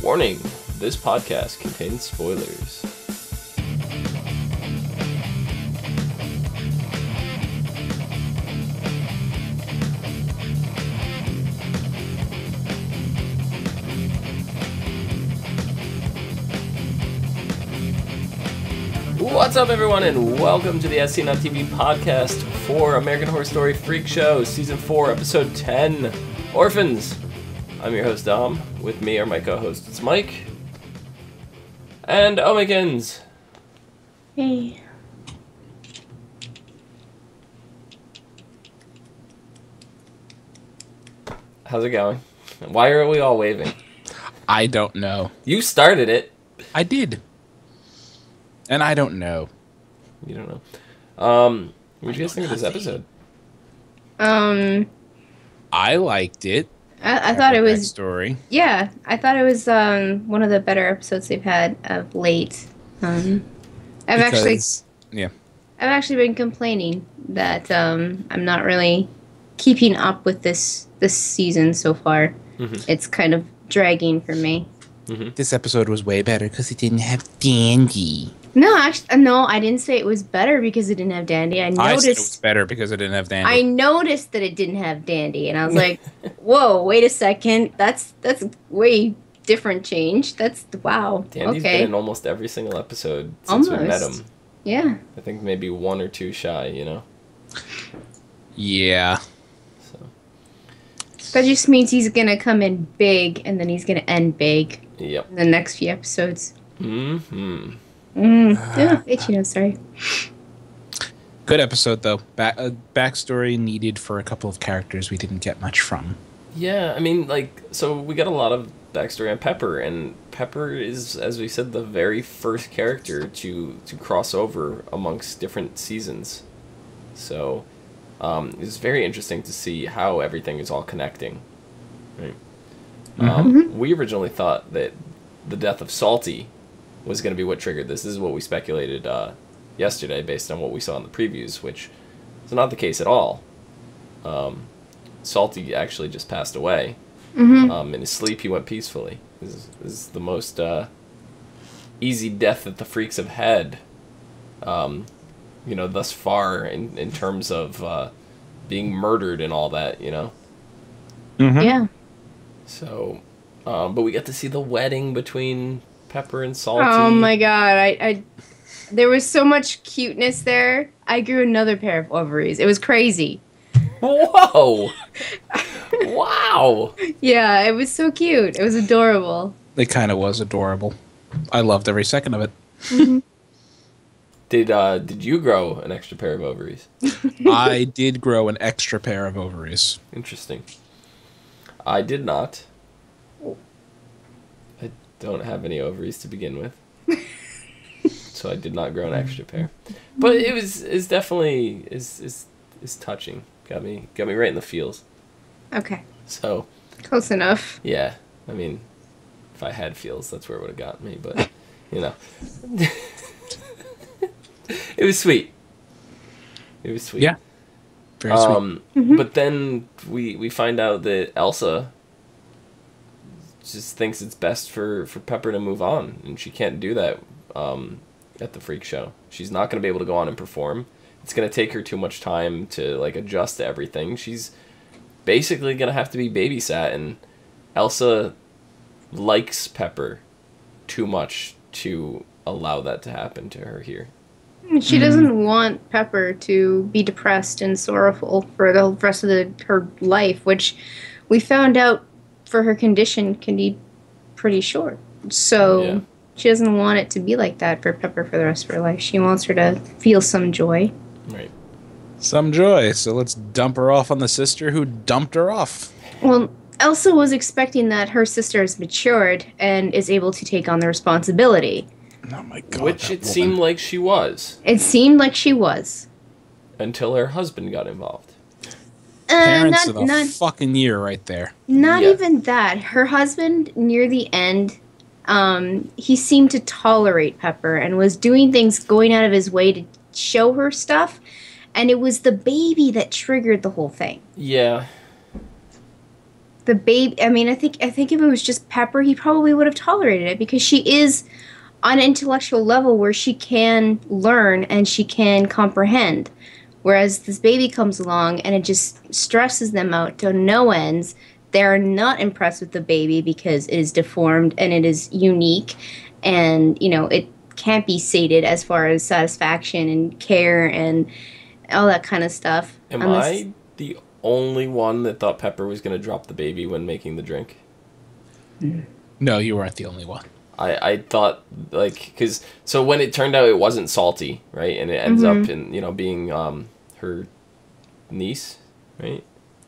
Warning, this podcast contains spoilers. What's up, everyone, and welcome to the ASOTV podcast for American Horror Story Freak Show, Season 4, Episode 10, Orphans. I'm your host, Dom. With me are my co-hosts, Mike and Omikins. Hey. How's it going? Why are we all waving? I don't know. You started it. I did. And I don't know. You don't know. What did you guys think of this episode? I liked it. I thought it was story. Yeah, I thought it was one of the better episodes they've had of late. I've actually been complaining that I'm not really keeping up with this season so far. Mm-hmm. It's kind of dragging for me. Mm-hmm. This episode was way better because it didn't have Dandy. No, actually, no, I didn't say it was better because it didn't have Dandy. I said it was better because it didn't have Dandy. I noticed that it didn't have Dandy, and I was like, "Whoa, wait a second! That's way different change. That's wow." Dandy's been in almost every single episode since we met him. Yeah, I think maybe one or two shy. You know. Yeah. So. That just means he's gonna come in big, and then he's gonna end big. Yep. In the next few episodes. Mm-hmm. Yeah, itchy nose, sorry. Good episode, though. Backstory needed for a couple of characters we didn't get much from. Yeah, I mean, so we got a lot of backstory on Pepper, and Pepper is, as we said, the very first character to cross over amongst different seasons. So, it's very interesting to see how everything is all connecting. Right? We originally thought that the death of Salty was going to be what triggered this. This is what we speculated yesterday based on what we saw in the previews, which is not the case at all. Salty actually just passed away. In his sleep, he went peacefully. This is the most easy death that the freaks have had, thus far in terms of being murdered and all that, you know? Mm-hmm. Yeah. So, but we got to see the wedding between Pepper and Salty. Oh my god, I there was so much cuteness there. I grew another pair of ovaries. It was crazy. Whoa! Wow! Yeah, it was so cute. It was adorable. It kind of was adorable. I loved every second of it. Mm-hmm. Did you grow an extra pair of ovaries? I did grow an extra pair of ovaries. Interesting. I did not. I don't have any ovaries to begin with. So I did not grow an extra pair. But it's definitely is touching. Got me right in the feels. Okay. So close enough. Yeah. I mean, if I had feels, that's where it would have got me, but you know. It was sweet. It was sweet. Yeah. Very sweet. But then we find out that Elsa just thinks it's best for Pepper to move on, and she can't do that at the freak show. She's not going to be able to go on and perform. It's going to take her too much time to adjust to everything. She's basically going to have to be babysat, and Elsa likes Pepper too much to allow that to happen to her here. She doesn't want Pepper to be depressed and sorrowful for the rest of her life, which we found out for her condition can be pretty short. So she doesn't want it to be like that for Pepper for the rest of her life. She wants her to feel some joy. Right. Some joy. So let's dump her off on the sister who dumped her off. Well, Elsa was expecting that her sister has matured and is able to take on the responsibility. Oh my god. Which it seemed like she was. It seemed like she was. Until her husband got involved. Parents of the fucking year right there. Not even that. Her husband, near the end, he seemed to tolerate Pepper and was doing things, going out of his way to show her stuff. And it was the baby that triggered the whole thing. Yeah. the baby. I mean, I think if it was just Pepper, he probably would have tolerated it because she is on an intellectual level where she can learn and she can comprehend. Whereas this baby comes along and it just stresses them out to no ends. They're not impressed with the baby because it is deformed and it is unique, and it can't be sated as far as satisfaction and care and all that kind of stuff. Am I the only one that thought Pepper was going to drop the baby when making the drink? No, you weren't the only one. I thought, so when it turned out it wasn't salty, right? And it ends up in, being her niece, right?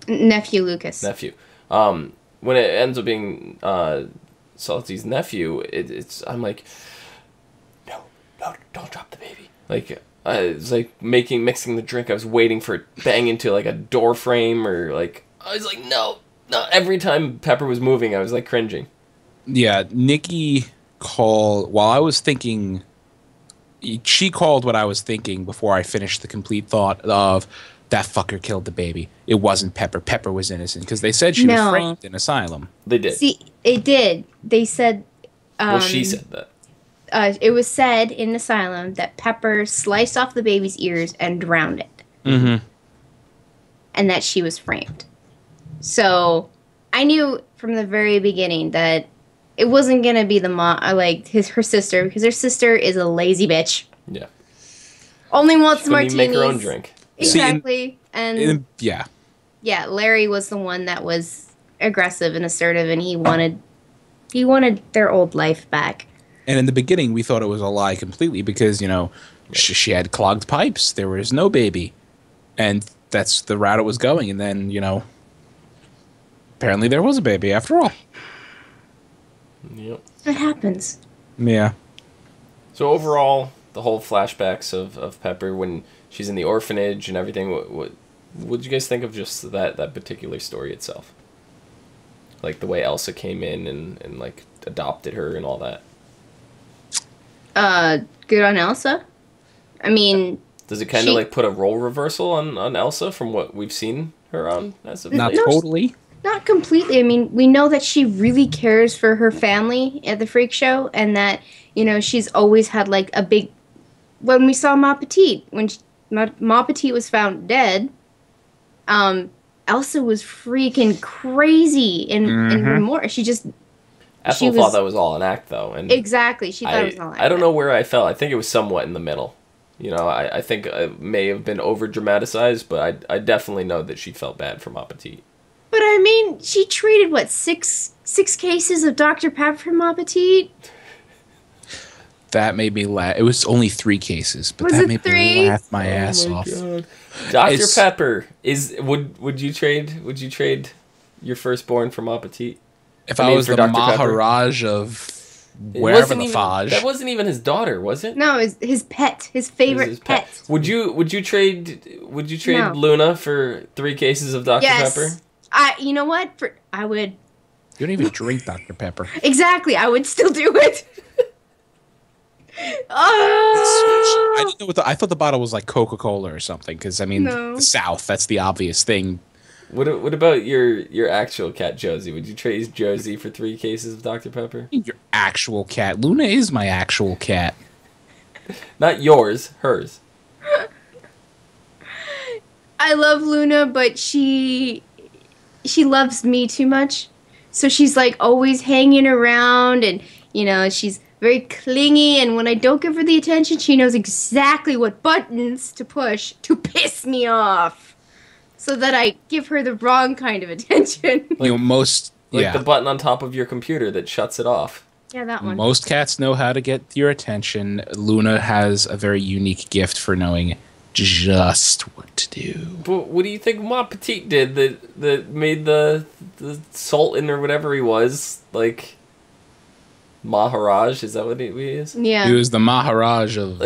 Nephew Lucas. Nephew. When it ends up being Salty's nephew, I'm like, no, don't drop the baby. It's like mixing the drink. I was waiting for it to bang into like a door frame or I was like, no. Every time Pepper was moving, I was like cringing. Yeah, Nikki called while I was thinking. She called what I was thinking before I finished the complete thought of that fucker killed the baby. It wasn't Pepper. Pepper was innocent because they said she was framed in asylum. They did. See, it did. They said. Well, she said that. It was said in asylum that Pepper sliced off the baby's ears and drowned it. Mm-hmm. And that she was framed. So I knew from the very beginning that it wasn't gonna be the mom, her sister, because her sister is a lazy bitch. Yeah. Only wants martinis. Make her own drink. Exactly. Yeah. Yeah, Larry was the one that was aggressive and assertive, and he wanted their old life back. And in the beginning, we thought it was a lie completely because she had clogged pipes. There was no baby, and that's the route it was going. And then apparently there was a baby after all. Yep. It happens. Yeah. So overall, the whole flashbacks of Pepper when she's in the orphanage and everything, what did you guys think of just that particular story itself? Like the way Elsa came in and adopted her and all that. Good on Elsa. I mean, does it kind of put a role reversal on Elsa from what we've seen her on as of Not late? totally. Not completely. I mean, we know that she really cares for her family at the freak show, and that she's always had a big. When we saw Ma Petite, when Ma Petite was found dead, Elsa was freaking crazy in remorse. Ethel thought that was all an act, though, and exactly, she thought it was all an act. I don't know where I fell. I think it was somewhat in the middle. I think it may have been over dramatized, but I definitely know that she felt bad for Ma Petite. But I mean, she treated six cases of Dr. Pepper for Ma Petite. That made me laugh. It was only 3 cases, but Was that it made 3? me laugh my ass off. God. Dr. Pepper would you trade your firstborn for Ma Petite? If I was the Dr. Maharaj of wherever the Faj. That wasn't even his daughter, was it? No, it was his pet, his favorite pet. Would you trade No. Luna for 3 cases of Dr. Pepper? You know what? I would. You don't even drink Dr. Pepper. Exactly, I would still do it. I didn't know what I thought the bottle was like Coca-Cola or something because No. the South, that's the obvious thing. What about your actual cat Josie? Would you trade Josie for 3 cases of Dr. Pepper? Your actual cat. Luna is my actual cat. Not yours, hers. I love Luna, but she loves me too much. So she's always hanging around, and she's very clingy, and when I don't give her the attention, she knows exactly what buttons to push to piss me off. So that I give her the wrong kind of attention. The button on top of your computer that shuts it off. Yeah, that one. Most cats know how to get your attention. Luna has a very unique gift for knowing just what to do. But what do you think Ma Petite did that made the Sultan or whatever he was, Maharaj? Is that what he is? Yeah. He was the Maharaj of...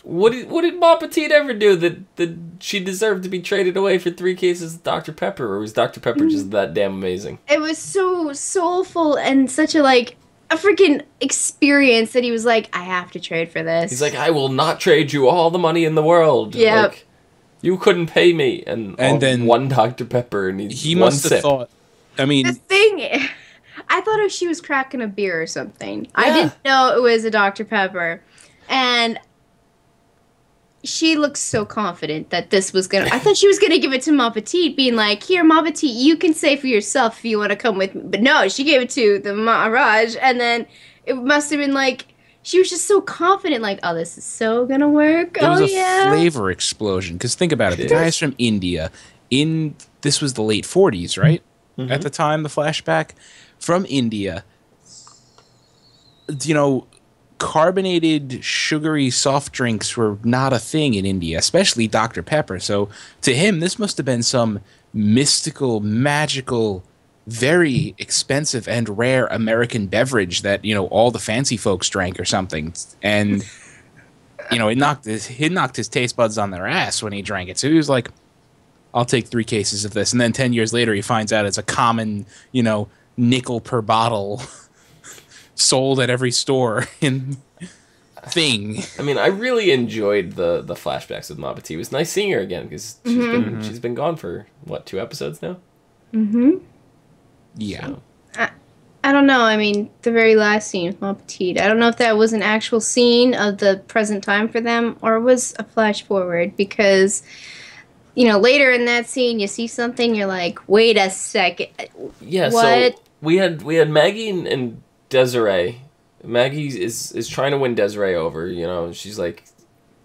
What did Ma Petite ever do that she deserved to be traded away for 3 cases of Dr. Pepper, or was Dr. Pepper just that damn amazing? It was so soulful and such a freaking experience that he was I have to trade for this. He's I will not trade you all the money in the world. Yep. You couldn't pay me, and then 1 Dr. Pepper, and he must have thought I mean, The thing, I thought if she was cracking a beer or something. I Yeah. didn't know it was a Dr. Pepper. And she looked so confident that this was gonna. I thought she was gonna give it to Ma Petite, being like, "Here, Ma Petite, you can say for yourself if you want to come with me." But no, she gave it to the Maharaj, and then it must have been like she was just so confident, like, "Oh, this is so gonna work." it was Oh a yeah. flavor explosion. Because think about it. The It guy's is. from India. This was the late 40s, right? Mm-hmm. At the time, the flashback. From India. You know, carbonated, sugary soft drinks were not a thing in India, especially Dr. Pepper. So to him, this must have been some mystical, magical, very expensive and rare American beverage that, you know, all the fancy folks drank or something. And, you know, it knocked his taste buds on their ass when he drank it. So he was like, I'll take 3 cases of this. And then 10 years later, he finds out it's a common, you know, nickel per bottle sold at every store in thing. I mean, I really enjoyed the flashbacks with Ma Petite. It was nice seeing her again because she's been gone for what, 2 episodes now. Mm-hmm. Yeah. So, I don't know. I mean, the very last scene with Ma Petite. I don't know if that was an actual scene of the present time for them or was a flash forward because, you know, later in that scene you see something, you're like, wait a second. yeah. What? So we had Maggie and Desiree. Maggie is trying to win Desiree over. You know, she's like,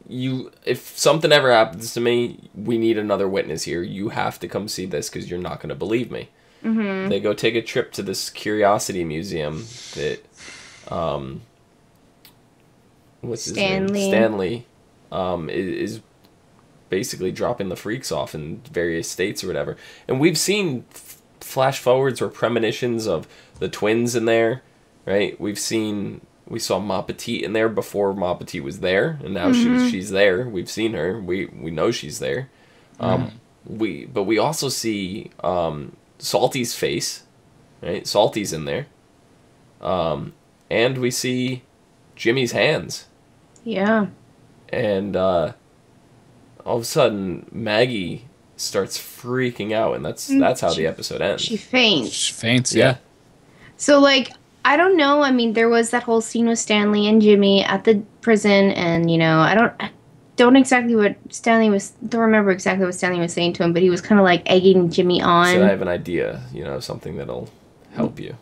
if something ever happens to me, we need another witness here. You have to come see this because you're not going to believe me. Mm-hmm. They go take a trip to this curiosity museum that, what's his name? Stanley, is basically dropping the freaks off in various states or whatever. And we've seen flash forwards or premonitions of the twins in there, right? We saw Ma Petite in there before Ma Petite was there, and now she's there. We've seen her. We know she's there. But we also see Salty's face, right? Salty's in there. And we see Jimmy's hands. Yeah. And all of a sudden Maggie starts freaking out, and that's how the episode ends. She faints. She faints, yeah. So, like, I don't know. I mean, there was that whole scene with Stanley and Jimmy at the prison, and, you know, I don't remember exactly what Stanley was saying to him, but he was kind of, like, egging Jimmy on. So I have an idea, you know, something that'll help you.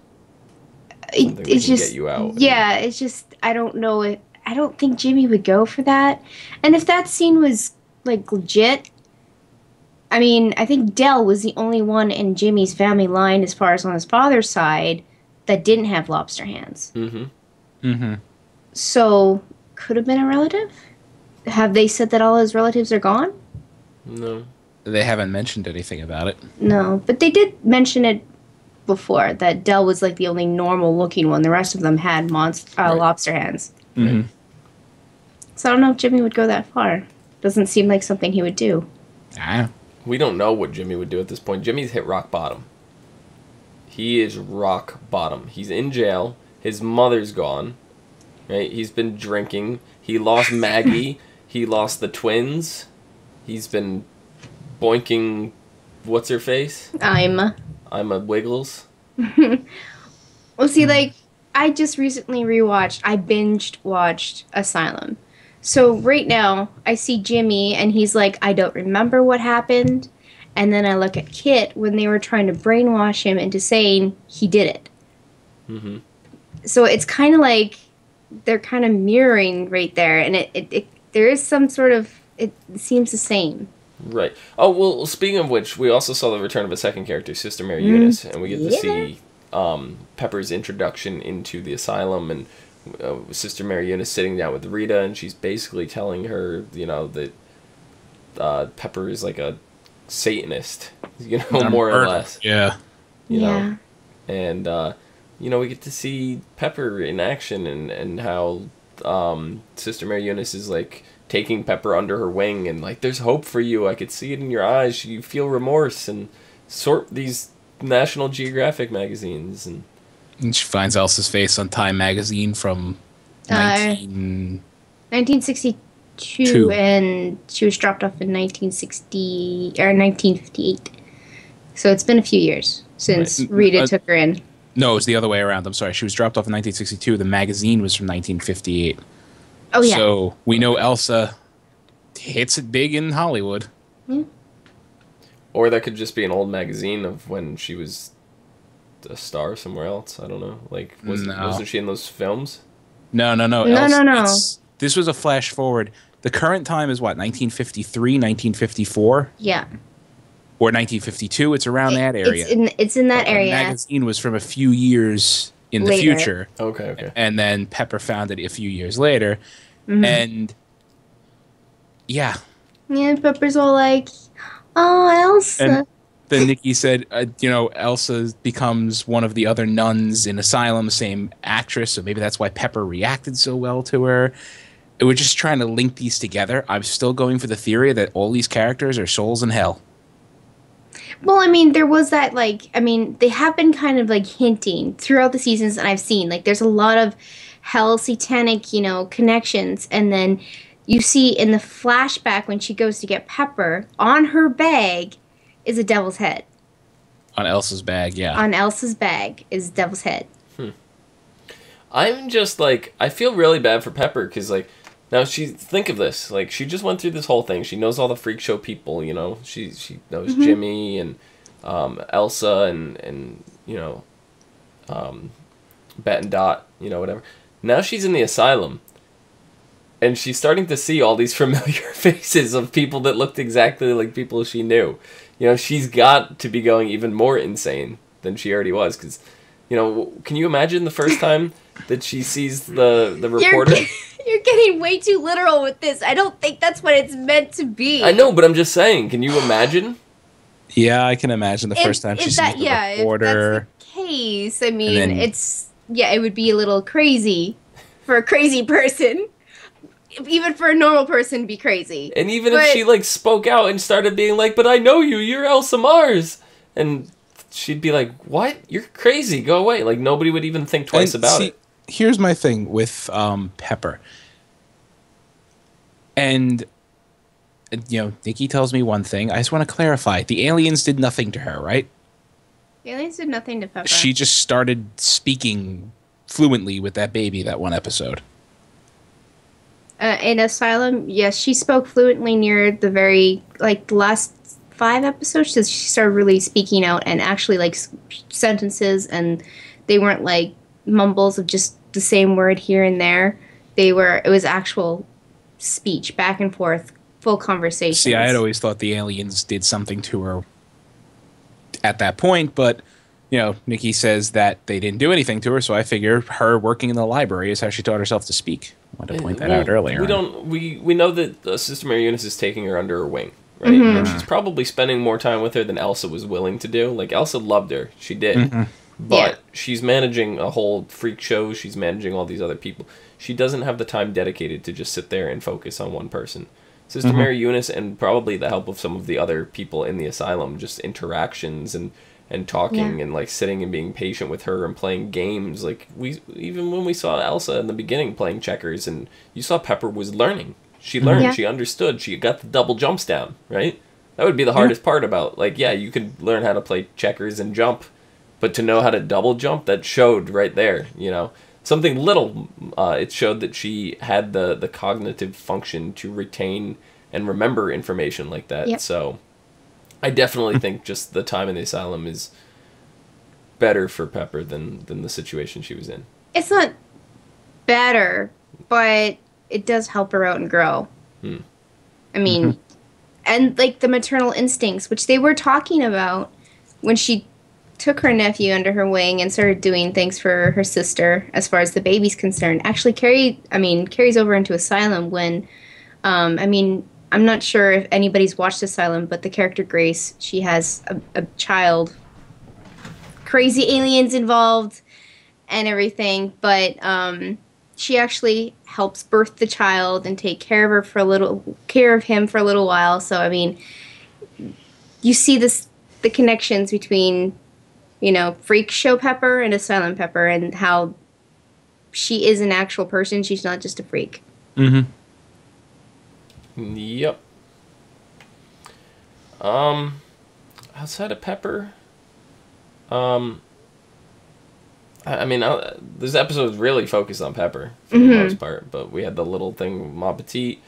Something that It's can just, get you out. yeah, it's just, I don't know. I don't think Jimmy would go for that. And if that scene was, like, legit, I mean, I think Dell was the only one in Jimmy's family line, as far as on his father's side, that didn't have lobster hands. Mm-hmm. Mm-hmm. So, could have been a relative? Have they said that all his relatives are gone? No. They haven't mentioned anything about it. No, but they did mention it before, that Dell was like the only normal-looking one. The rest of them had lobster hands. Mm-hmm. So I don't know if Jimmy would go that far. Doesn't seem like something he would do. Ah. We don't know what Jimmy would do at this point. Jimmy's hit rock bottom. He is rock bottom. He's in jail. His mother's gone. Right? He's been drinking. He lost Maggie. He lost the twins. He's been boinking, what's her face? I'm a Wiggles. Well, see, like, I just recently I binged watched Asylum. So right now, I see Jimmy, and he's like, I don't remember what happened. And then I look at Kit when they were trying to brainwash him into saying he did it. Mm-hmm. So it's kind of like they're kind of mirroring right there, and it there is some sort of, it seems the same. Right. Oh, well, speaking of which, we also saw the return of a second character, Sister Mary Eunice, and we get to see Pepper's introduction into the asylum, and Sister Mary Eunice sitting down with Rita, and she's basically telling her, you know, that Pepper is like a Satanist, you know, more or less. Yeah. You know? And, you know, we get to see Pepper in action, and how Sister Mary Eunice is, like, taking Pepper under her wing, and, like, there's hope for you. I could see it in your eyes. You feel remorse, and sort these National Geographic magazines. And she finds Elsa's face on Time magazine from 1962, and she was dropped off in 1958. So it's been a few years. since Rita took her in. No, it was the other way around. I'm sorry. She was dropped off in 1962. The magazine was from 1958. Oh, yeah. So we know Elsa hits it big in Hollywood. Yeah. Or that could just be an old magazine of when she was a star somewhere else. I don't know. Like, wasn't she in those films? No. No. This was a flash forward. The current time is what, 1953, 1954? Yeah. Or 1952. It's around that area. It's in that area. The magazine was from a few years in the Later. future. Okay. And then Pepper found it a few years later. Mm-hmm. And yeah. Yeah, Pepper's all like, "Oh, Elsa." And then Nikki said, Elsa becomes one of the other nuns in Asylum, same actress, so maybe that's why Pepper reacted so well to her. We're just trying to link these together. I'm still going for the theory that all these characters are souls in hell. Well, I mean, there was that, they have been kind of, hinting throughout the seasons that I've seen. There's a lot of hell satanic, connections. And then you see in the flashback when she goes to get Pepper, on her bag is a devil's head. On Elsa's bag, yeah. On Elsa's bag is devil's head. I'm just, I feel really bad for Pepper, because, now think of this. She just went through this whole thing. She knows all the freak show people, She knows Jimmy and Elsa and Bet and Dot, whatever. Now she's in the asylum. And she's starting to see all these familiar faces of people that looked exactly like people she knew. She's got to be going even more insane than she already was. Because, can you imagine the first time that she sees the reporter? You're getting way too literal with this. I don't think that's what it's meant to be. I know, but I'm just saying. Can you imagine? Yeah, I can imagine the first time she sees the reporter. If that's the case, I mean, it would be a little crazy for a crazy person. Even for a normal person to be crazy. And even if she, spoke out and started being like, but I know you, you're Elsa Mars. And she'd be like, what? You're crazy, go away. Nobody would even think twice about it. Here's my thing with Pepper. And, Nikki tells me one thing. I just want to clarify. The aliens did nothing to her, right? The aliens did nothing to Pepper. She just started speaking fluently with that baby that one episode. In Asylum, yes, she spoke fluently near the very, the last 5 episodes. She started really speaking out and actually, sentences, and they weren't, mumbles of just the same word here and there. It was actual speech, back and forth, full conversation. See, I had always thought the aliens did something to her at that point, but, Nikki says that they didn't do anything to her, so I figure her working in the library is how she taught herself to speak. I wanted to point that out earlier. We know that Sister Mary Eunice is taking her under her wing, right? Mm-hmm. And she's probably spending more time with her than Elsa was willing to do. Elsa loved her. She did. Mm-hmm. But she's managing a whole freak show. She's managing all these other people. She doesn't have the time dedicated to just sit there and focus on one person. Sister Mary Eunice, and probably the help of some of the other people in the asylum, just interactions and talking and sitting and being patient with her and playing games. Even when we saw Elsa in the beginning playing checkers, and you saw Pepper was learning. She learned, she understood, she got the double jumps down, right? That would be the hardest part about, you could learn how to play checkers and jump, but to know how to double jump, that showed right there, Something little, it showed that she had the cognitive function to retain and remember information like that. Yep. So I definitely think just the time in the asylum is better for Pepper than the situation she was in. It's not better, but it does help her out and grow. I mean, and the maternal instincts, which they were talking about when she took her nephew under her wing and started doing things for her sister as far as the baby's concerned, actually carries over into Asylum when, I'm not sure if anybody's watched Asylum, but the character Grace, she has a child. Crazy aliens involved and everything, but she actually helps birth the child and take care of him for a little while. So you see the connections between Freak Show Pepper and Asylum Pepper, and how she is an actual person. She's not just a freak. Mm-hmm. Yep. Outside of Pepper, I mean, this episode really focused on Pepper for the most part, but we had the little thing with Ma Petite.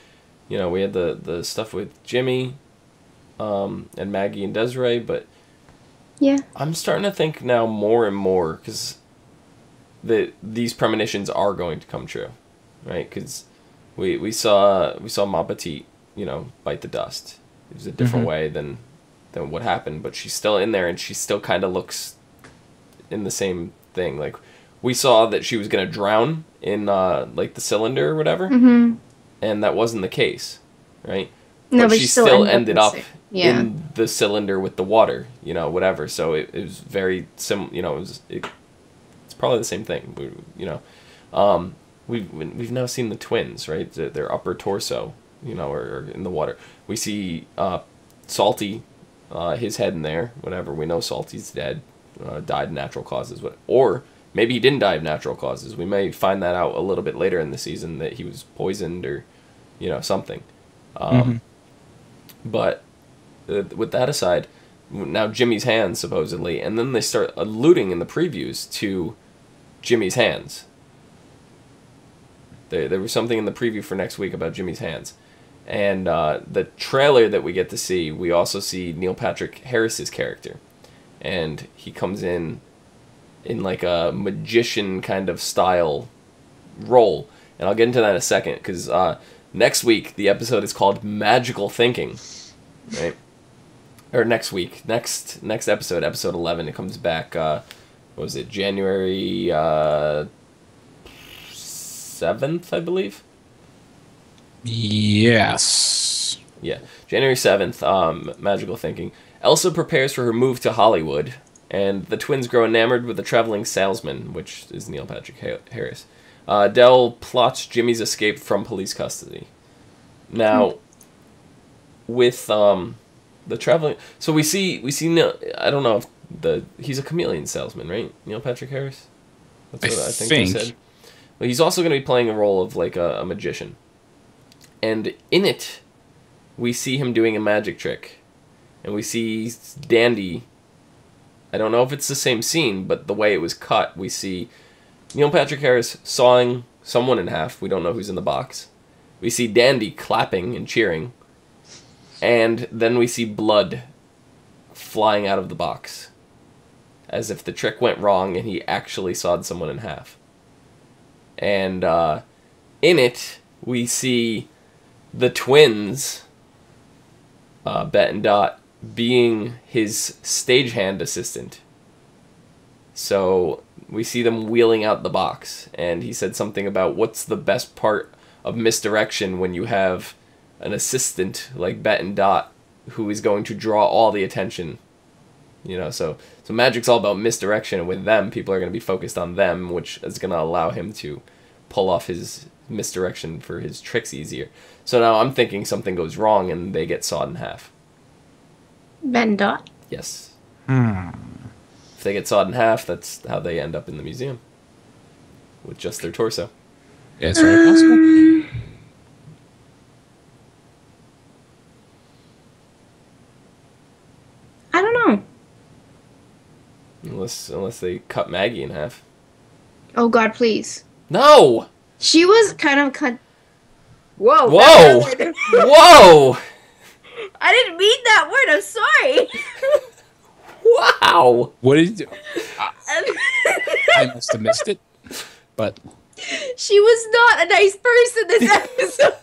You know, we had the stuff with Jimmy, and Maggie and Desiree, but yeah, I'm starting to think now more and more because these premonitions are going to come true, right? Because we saw Ma Petite, you know, bite the dust. It was a different way than what happened, but she's still in there, and she still kind of looks in the same thing. Like, we saw that she was gonna drown in like the cylinder or whatever, and that wasn't the case, right? No, but she still ended up yeah. in the cylinder with the water, you know, whatever. So it was very you know, it's probably the same thing, you know. We've now seen the twins, right? Their upper torso, you know, are in the water. We see Salty, his head in there, whatever. We know Salty's dead. Died of natural causes, or maybe he didn't die of natural causes. We may find that out a little bit later in the season, that he was poisoned or, you know, something. But with that aside, now Jimmy's hands supposedly, and then they start alluding in the previews to Jimmy's hands. There was something in the preview for next week about Jimmy's hands, and the trailer that we get to see, we also see Neil Patrick Harris's character. And he comes in like a magician kind of style role. And I'll get into that in a second, because next week the episode is called Magical Thinking, right? Or next week, next episode, episode 11, it comes back, what was it, January 7th, I believe? Yes. Yeah, January 7th, Magical Thinking. Elsa prepares for her move to Hollywood, and the twins grow enamored with the traveling salesman, which is Neil Patrick Harris. Dell plots Jimmy's escape from police custody. Now, with the traveling, so we see Neil, I don't know if he's a chameleon salesman, right? Neil Patrick Harris. That's what I think they said. But he's also going to be playing a role of like a magician, and in it, we see him doing a magic trick. And we see Dandy, I don't know if it's the same scene, but the way it was cut, we see Neil Patrick Harris sawing someone in half. We don't know who's in the box. We see Dandy clapping and cheering. And then we see blood flying out of the box, as if the trick went wrong and he actually sawed someone in half. And in it, we see the twins, Bet and Dot, being his stagehand assistant. So we see them wheeling out the box, and he said something about what's the best part of misdirection when you have an assistant like Bet and Dot who is going to draw all the attention. You know, so magic's all about misdirection, and with them, people are going to be focused on them, which is going to allow him to pull off his misdirection for his tricks easier. So now I'm thinking something goes wrong and they get sawed in half. Ben Dot? Yes. If they get sawed in half, that's how they end up in the museum. With just their torso. Yeah, it's very possible. I don't know. Unless they cut Maggie in half. Oh God, please. No! She was kind of cut. Whoa. Whoa! Whoa! I didn't mean that word. I'm sorry. Wow! What did you do? I must have missed it. But she was not a nice person this episode.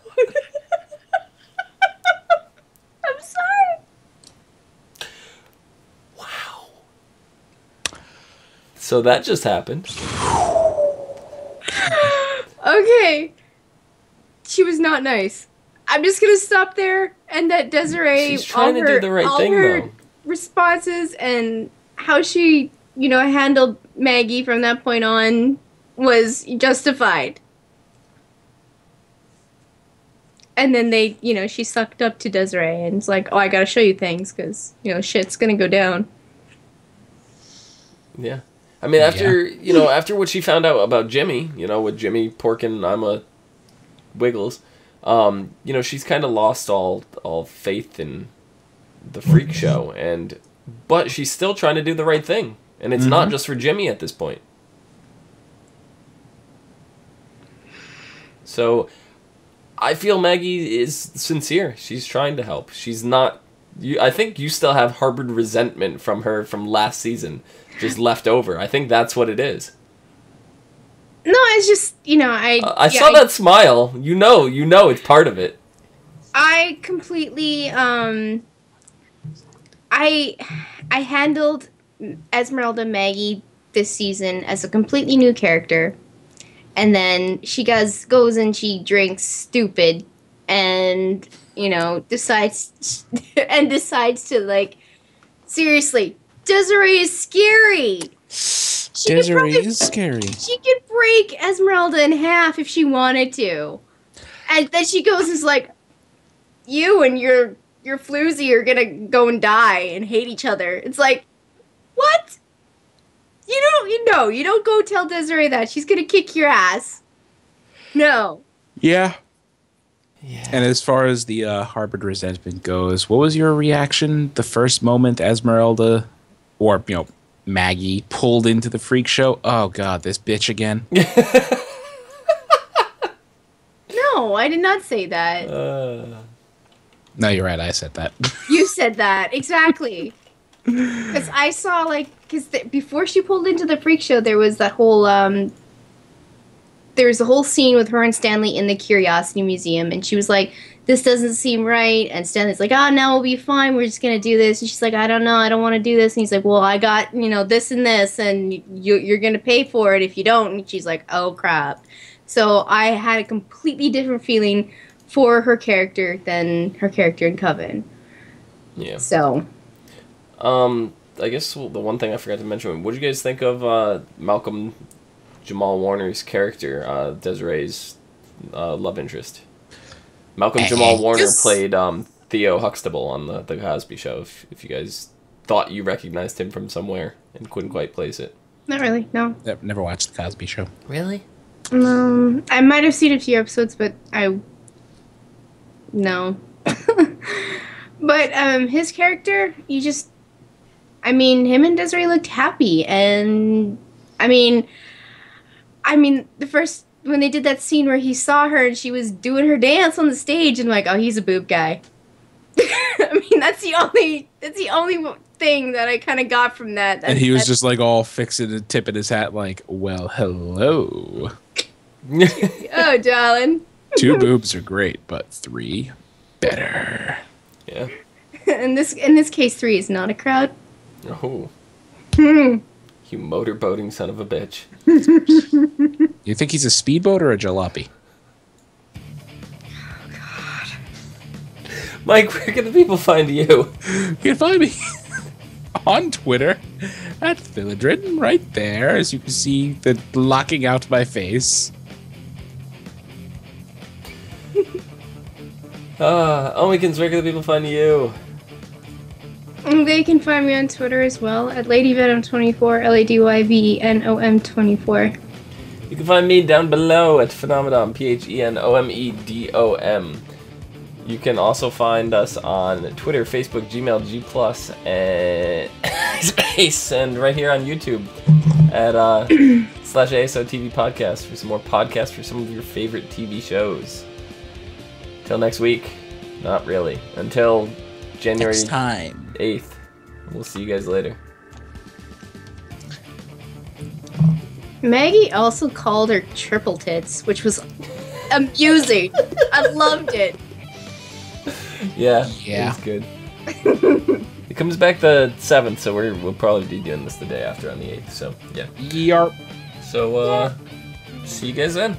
I'm sorry. Wow. So that just happened. Okay. She was not nice. I'm just gonna stop there and that Desiree, she's trying to do the right thing, though. Responses and how she, handled Maggie from that point on was justified. And then they, she sucked up to Desiree and it's like, oh, I gotta show you things because, shit's gonna go down. Yeah. I mean, after what she found out about Jimmy, with Jimmy porking I'm Wiggles, she's kind of lost all faith in the freak show, but she's still trying to do the right thing, And it's not just for Jimmy at this point. So, I feel Maggie is sincere. She's trying to help. She's not... I think you still have harbored resentment from her from last season, just left over. I think that's what it is. No, it's just, I saw that smile. You know it's part of it. I completely, I handled Esmeralda Maggie this season as a completely new character. And then she goes and she drinks stupid and, decides to, like, seriously, Desiree is scary. Desiree is scary. She could break Esmeralda in half if she wanted to. And then she goes and is like, you and your floozy are gonna go and die and hate each other. It's like, what? You don't go tell Desiree that. She's gonna kick your ass. No. Yeah. And as far as the harbored resentment goes, what was your reaction the first moment Esmeralda, or, Maggie, pulled into the freak show? Oh, God, this bitch again. No, I did not say that. No, you're right. I said that. You said that. Exactly. Because I saw, before she pulled into the freak show, there was that whole, there was a whole scene with her and Stanley in the Curiosity Museum, and she was like, this doesn't seem right, and Stanley's like, oh, no, we'll be fine, we're just gonna do this, and she's like, I don't know, I don't want to do this, and he's like, well, I got, this and this, and you're gonna pay for it if you don't, and she's like, oh, crap. So I had a completely different feeling for her character than her character in Coven. Yeah. So. I guess the one thing I forgot to mention, what did you guys think of Malcolm Jamal Warner's character, Desiree's love interest? Malcolm Jamal Warner played Theo Huxtable on the Cosby Show, if you guys thought you recognized him from somewhere and couldn't quite place it. Not really, no. I've never watched the Cosby Show. Really? I might have seen a few episodes, but no. But his character, him and Desiree looked happy, and the first, when they did that scene where he saw her and she was doing her dance on the stage, and like, oh, he's a boob guy. That's the only thing that I kind of got from that. And he was just like all fixing and tipping his hat like, well, hello. Oh, darling. 2 boobs are great, but 3 better. Yeah. In this case, 3 is not a crowd. Oh. You motorboating son of a bitch. You think he's a speedboat or a jalopy? Oh, God. Mike, where can the people find you? You can find me on Twitter at Philodrin, right there, as you can see the blocking out my face. Omikins, where can the people find you? They can find me on Twitter as well at LadyVenom24, LadyVenom24. You can find me down below at Phenomedom, Phenomedom. You can also find us on Twitter, Facebook, Gmail, G+, and Space, and right here on YouTube at /ASOTV podcast for some more podcasts for some of your favorite TV shows. Till next week, not really. Until January 8th. We'll see you guys later. Maggie also called her triple tits, which was amusing. I loved it. Yeah. It's good. It comes back the 7th, so we'll probably be doing this the day after on the 8th. So yeah. Yarp. So see you guys then.